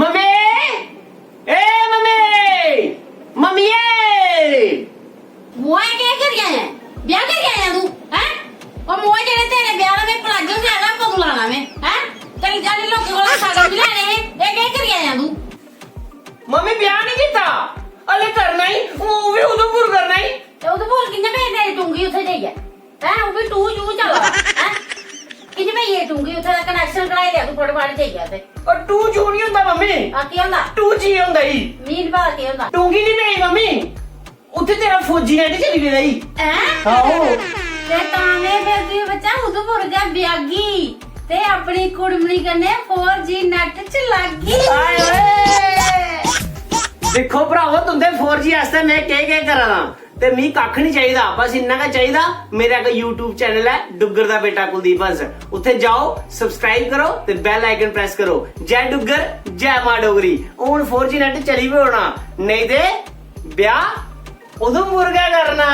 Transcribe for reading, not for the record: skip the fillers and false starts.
mummy ए mummy mummy मोए क्या कर गया है ब्याह कर गया है तू हैं और मोए जेड़े तेरे ब्याह में प्लाजो से आना पग लाना में हैं तेरे जाने लोग को सागर भी लेने ये क्या कर गया है तू मम्मी ब्याह नहीं किया अले करना ही वो भी उधमपुर करना ही तो बोल किन्ने भेज दे दूंगी उथे जाइए हैं वो भी टू जू चला हैं किन्ने में ये दूंगी उथे कनेक्शन कराई ले तू फटफट जाइए ते और टू जू नहीं होता मम्मी आ की होंदा टू जी होता ही मील बा की होंदा टूंगी नहीं नहीं मम्मी उथे तेरा फौजी नेट चली गई रही हैं आओ ते ताने फिर तू बच्चा उधमपुर जा ब्यागी ते अपनी कुड़मनी कन्ने 4G नेट चलागी आए ओए देखो भरावो तुंदे 4G आस्ते मैं के करा दा ते मी कख नहीं चाहिदा बस इन्ना का चाहिदा मेरा एक YouTube चैनल है डुग्गर दा बेटा कुलदीप हंस उथे जाओ सब्सक्राइब करो ते बेल आइकन प्रेस करो जय डुग्गर जय मां डोगरी हुन 4G नेट चली भी होना नहीं ते ब्याह उधमपुर क्या करना